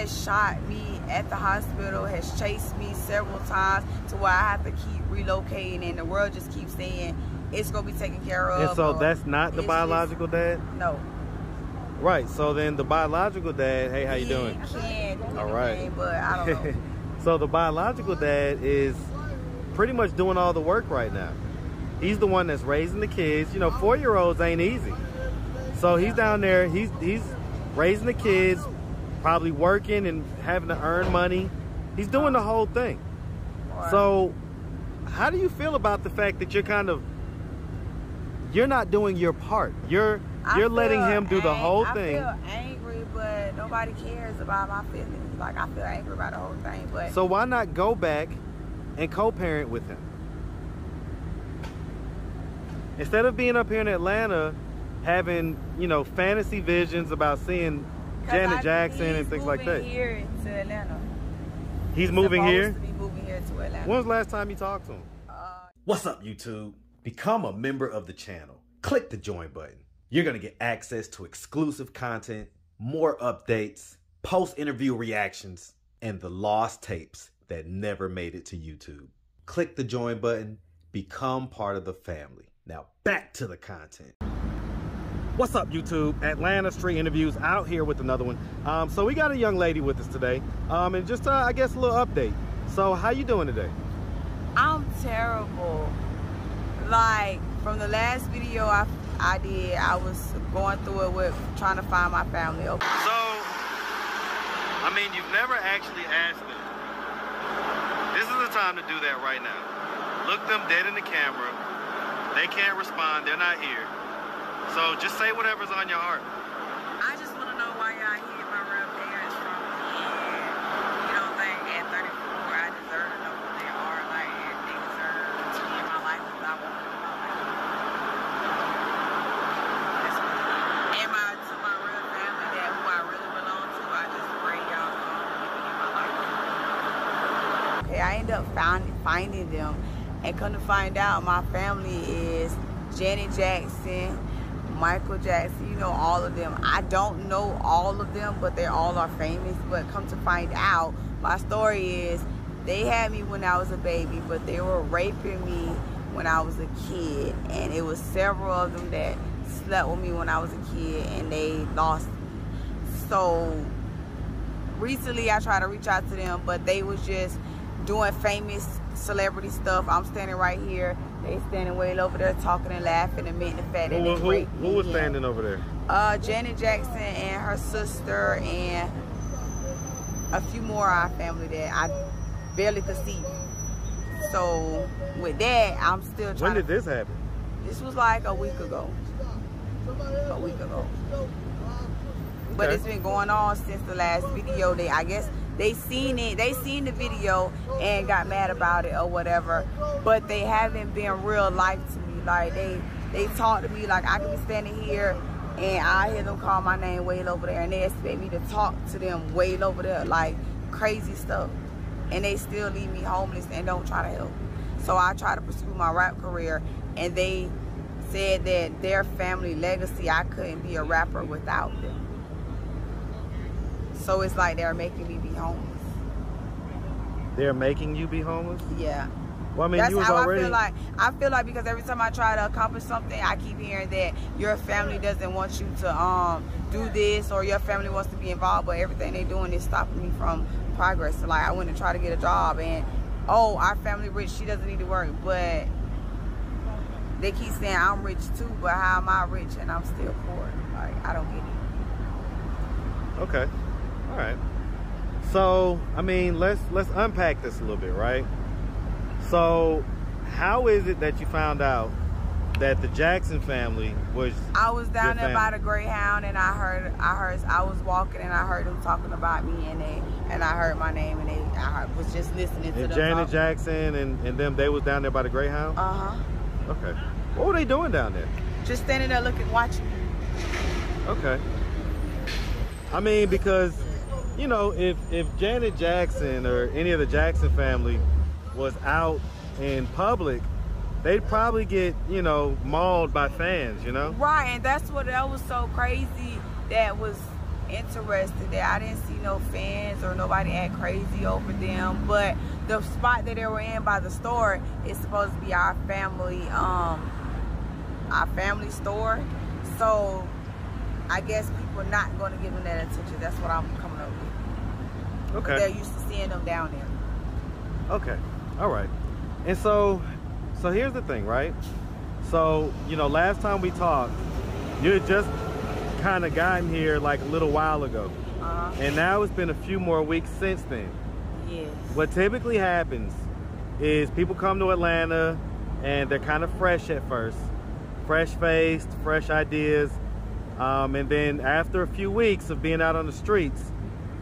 has shot me at the hospital, has chased me several times to where I have to keep relocating, and the world just keeps saying it's gonna be taken care of. And so that's not the biological dad? No. Right, so then the biological dad, hey, how you doing? Can't do all right, anything, but I don't know. So the biological dad is pretty much doing all the work right now. He's the one that's raising the kids. You know, 4-year-olds ain't easy. So he's down there, he's raising the kids, probably working and having to earn money. He's doing the whole thing. Right. So how do you feel about the fact that you're not doing your part? You're letting him do the whole thing. I feel angry, but nobody cares about my feelings. Like, I feel angry about the whole thing. But so why not go back and co-parent with him? Instead of being up here in Atlanta having, you know, fantasy visions about seeing Janet Jackson and things like that. He's moving here to Atlanta. He's moving here? To be moving here to Atlanta. When was the last time you talked to him? What's up, YouTube? Become a member of the channel. Click the join button. You're going to get access to exclusive content, more updates, post-interview reactions, and the lost tapes that never made it to YouTube. Click the join button. Become part of the family. Now back to the content. What's up, YouTube? Atlanta Street Interviews out here with another one. So we got a young lady with us today, and just I guess a little update. So how you doing today? I'm terrible. Like, from the last video I did, I was going through it with trying to find my family. So, I mean, you've never actually asked them. This is the time to do that right now. Look them dead in the camera. They can't respond. They're not here. So just say whatever's on your heart. I just want to know why y'all hid my real parents from me. And you don't think at 34 I deserve to know who they are? Like, if they deserve to be in my life because I want them in my life. Am I to my real family, that who I really belong to? I just pray y'all keep me in my life. Okay, I end up finding them, and come to find out, my family is Janet Jackson, Michael Jackson, you know, all of them. I don't know all of them, but they all are famous. But come to find out, my story is they had me when I was a baby, but they were raping me when I was a kid. And it was several of them that slept with me when I was a kid, and they lost me. So recently I tried to reach out to them, but they was just doing famous celebrity stuff. I'm standing right here. They standing way over there talking and laughing, admitting the fact that who was standing over there? Janet Jackson and her sister and a few more of our family that I barely could see. So with that, I'm still trying. When did this happen? This was like a week ago. But it's been going on since the last video. I guess they seen it. They seen the video and got mad about it or whatever. But they haven't been real life to me. Like, they talk to me like I could be standing here and I hear them call my name way over there, and they expect me to talk to them way over there, like crazy stuff. And they still leave me homeless and don't try to help. So I try to pursue my rap career, and they said that their family legacy, I couldn't be a rapper without them. So it's like they're making me be homeless. They're making you be homeless? Yeah. Well, I mean, that's you was how already... I feel like because every time I try to accomplish something, I keep hearing that your family doesn't want you to do this, or your family wants to be involved, but everything they're doing is stopping me from progress. So like, I went to try to get a job, and oh, our family rich, she doesn't need to work, but they keep saying I'm rich too, but how am I rich and I'm still poor? Like, I don't get it. Okay. All right. So, I mean, let's unpack this a little bit, right? So, how is it that you found out that the Jackson family was? I was down there by the Greyhound, and I was walking, and I heard them talking about me, and I heard my name, and I was just listening to them. Janet Jackson and them, they was down there by the Greyhound? Uh-huh. Okay. What were they doing down there? Just standing there looking, watching me. Okay. I mean, because, you know, if Janet Jackson or any of the Jackson family was out in public, they'd probably get, you know, mauled by fans, you know? Right, and that was so crazy. That was interested there. I didn't see no fans or nobody act crazy over them, but the spot that they were in by the store is supposed to be our family store. So I guess people are not going to give them that attention. That's what I'm coming up with. Okay. But they're used to seeing them down there. Okay. All right. And so here's the thing, right? So, you know, last time we talked, you had just kind of gotten here like a little while ago. And now it's been a few more weeks since then. Yes. What typically happens is people come to Atlanta and they're kind of fresh at first. Fresh-faced, fresh ideas. And then after a few weeks of being out on the streets,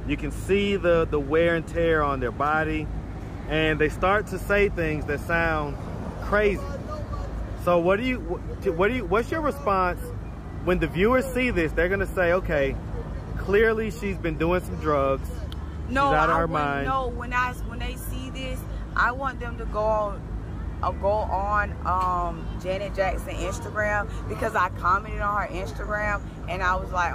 you can see the wear and tear on their body. And they start to say things that sound crazy. So what's your response when the viewers see this? They're gonna say, okay, clearly she's been doing some drugs. No, she's out of her mind. No, when they see this, I want them to go on Janet Jackson Instagram, because I commented on her Instagram and I was like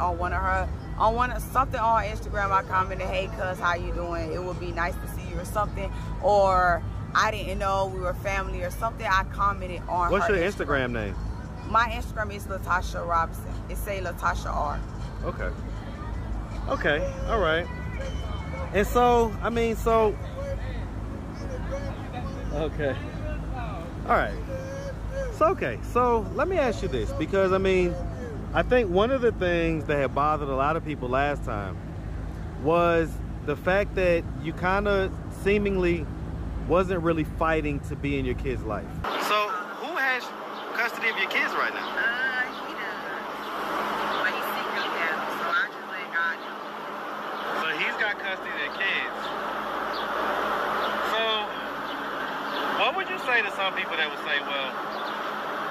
something on her Instagram. I commented, hey cuz, how you doing? It would be nice to see you, or something, or I didn't know we were family, or something. I commented on What's her your Instagram name? My Instagram is Latasha Robinson. It say Latasha R. Okay. Okay. All right. And so, I mean, okay. All right. So, okay. So let me ask you this, because I mean, I think one of the things that had bothered a lot of people last time was the fact that you kind of seemingly wasn't really fighting to be in your kid's life. So who has custody of your kids right now? He does. But he secretly has them, so I just let God know. So he's got custody of their kids. So what would you say to some people that would say, well,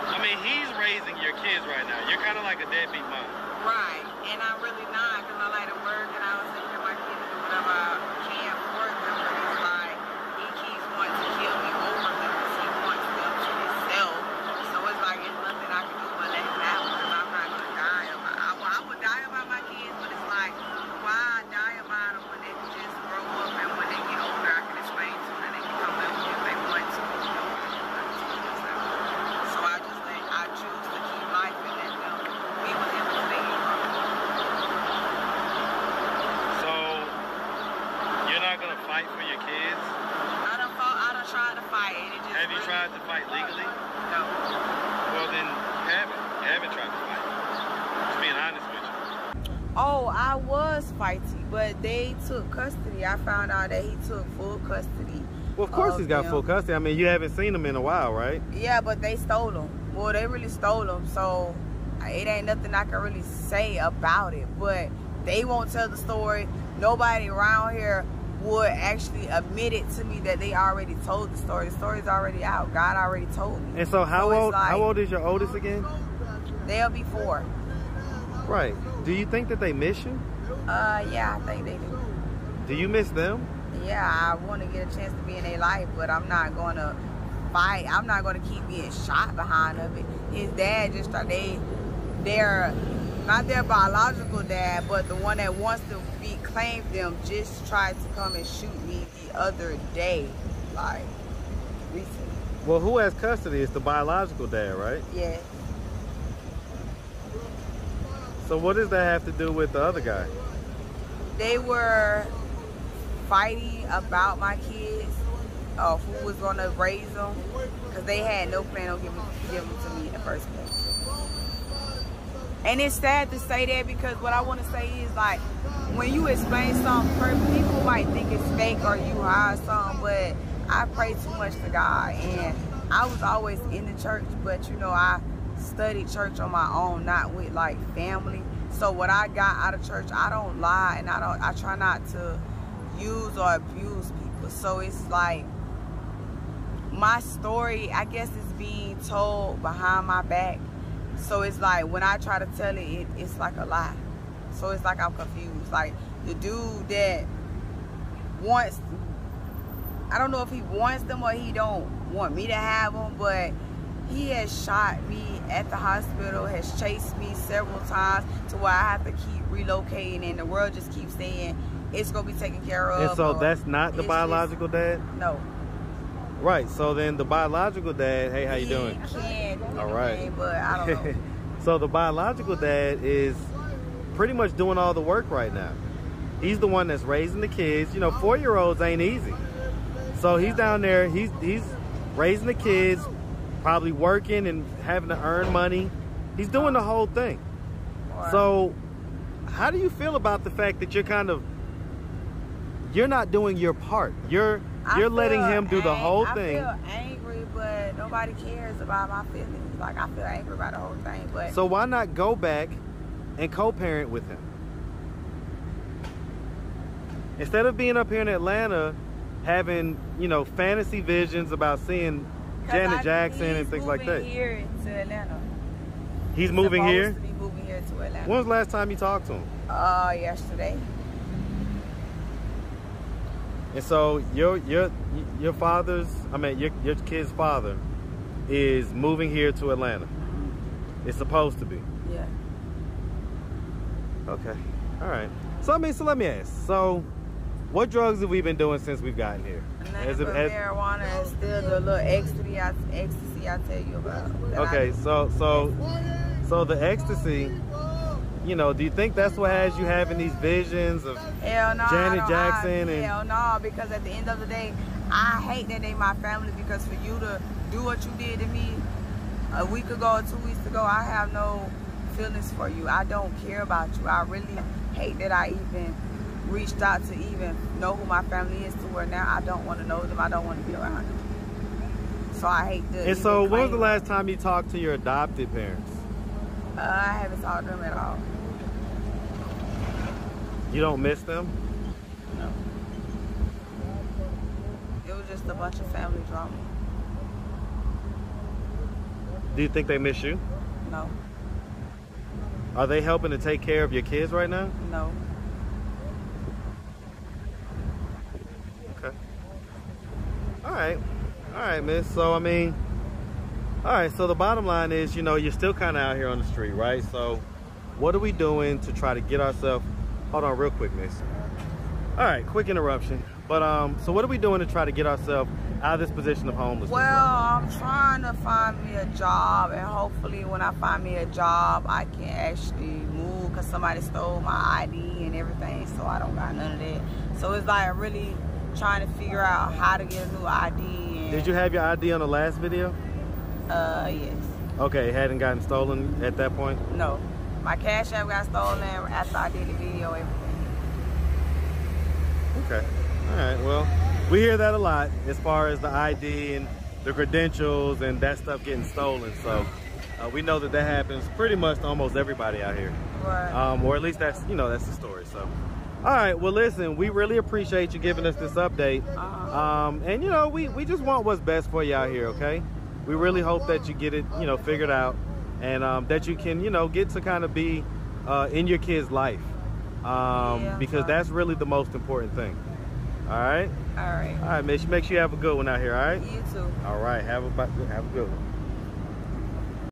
I mean, he's raising your kids right now. You're kind of like a deadbeat mom. Right, and I'm really not, because I like to work and I was taking care of my kids and do whatever I can for them, but it's like, he keeps wanting to kill me over them because he wants them to himself. So it's like, there's nothing I can do but let him have them, because I'm not going to die about I would die about my kids, but it's like, why die about them when they can just grow up, and when they get older, I can explain to them and they can come live with me if they want to. So I choose to keep life and let them be with them as they grow. So you're not gonna fight for your kids? I done tried to fight, and it just Have you tried to fight legally? No. Well then, you haven't tried to fight. Just being honest with you. Oh, I was fighting, but they took custody. I found out that he took full custody. Well, of course he's got full custody. I mean, you haven't seen him in a while, right? Yeah, but they stole him. Well, they really stole him, so it ain't nothing I can really say about it. But they won't tell the story. Nobody around here would actually admit it to me that they already told the story. The story's already out. God already told me. And so how old is your oldest again? They'll be 4. Right. Do you think that they miss you? Yeah, I think they do. Do you miss them? Yeah, I want to get a chance to be in their life, but I'm not going to fight. I'm not going to keep being shot behind of it. His dad just tried, they're not their biological dad, but the one that wants to claim them just tried to come and shoot me the other day, like recently. Well, who has custody? It's the biological dad, right? Yeah. So what does that have to do with the other guy? They were fighting about my kids, who was going to raise them, because they had no plan on giving them to me in the first place. And it's sad to say that, because what I want to say is, like, when you explain something, people might think it's fake or you hide something, but I pray too much to God, and I was always in the church, but you know, I studied church on my own, not with like family. So what I got out of church, I don't lie, and I try not to use or abuse people. So it's like, my story, I guess, is being told behind my back. So it's like, when I try to tell it, it's like a lie. So it's like I'm confused. Like, the dude that wants, I don't know if he wants them or he don't want me to have them, but He has shot me at the hospital, has chased me several times to where I have to keep relocating, and the world just keeps saying it's going to be taken care of. And so that's not the biological dad? No. Right, so then the biological dad, hey, how you doing? All right. But I don't know. So the biological dad is pretty much doing all the work right now. He's the one that's raising the kids. You know, 4-year-olds ain't easy. So he's down there, he's raising the kids, probably working and having to earn money. He's doing the whole thing. So how do you feel about the fact that you're not doing your part? You're letting him do the whole thing. I feel angry, but nobody cares about my feelings. Like, I feel angry about the whole thing. But so why not go back and co-parent with him? Instead of being up here in Atlanta having, you know, fantasy visions about seeing Janet Jackson and things like that. He's moving here to Atlanta. He's moving here? He's supposed to be moving here to Atlanta. When was the last time you talked to him? Yesterday. And so your father's, I mean your kid's father is moving here to Atlanta. It's supposed to be. Yeah. Okay. All right. So I mean, so let me ask. So what drugs have we been doing since we've gotten here? Marijuana and still the little ecstasy I tell you about. Okay, so the ecstasy, you know, do you think that's what has you having these visions of Janet Jackson? Hell no, because at the end of the day, I hate that they my family, because for you to do what you did to me a week ago or 2 weeks ago, I have no feelings for you. I don't care about you. I really hate that I even reached out to even know who my family is, to where now I don't want to know them. I don't want to be around them. So I hate to. And so when was the last time you talked to your adopted parents? I haven't talked to them at all. You don't miss them? No. It was just a bunch of family drama. Do you think they miss you? No. Are they helping to take care of your kids right now? No. Okay. All right, miss. So I mean, all right, so the bottom line is, you know, you're still kind of out here on the street, right? So what are we doing to try to get ourselves, hold on real quick, miss. All right, quick interruption. But so what are we doing to try to get ourselves out of this position of homelessness? Well, I'm trying to find me a job, and hopefully when I find me a job, I can actually move, because somebody stole my ID and everything, so I don't got none of that. So it's like really trying to figure out how to get a new ID. And did you have your ID on the last video? Yes. Okay, it hadn't gotten stolen at that point? No. My Cash App got stolen after I did the video, everything. Okay. All right, well, we hear that a lot as far as the ID and the credentials and that stuff getting stolen. So we know that happens pretty much to almost everybody out here. Right. Or at least that's, you know, that's the story. So, all right, well, listen, we really appreciate you giving us this update. And, you know, we just want what's best for you out here, okay? We really hope that you get it, you know, figured out, and that you can, you know, get to kind of be in your kid's life. Because that's really the most important thing. All right? All right. All right, make sure you have a good one out here, all right? You too. All right, have a good one.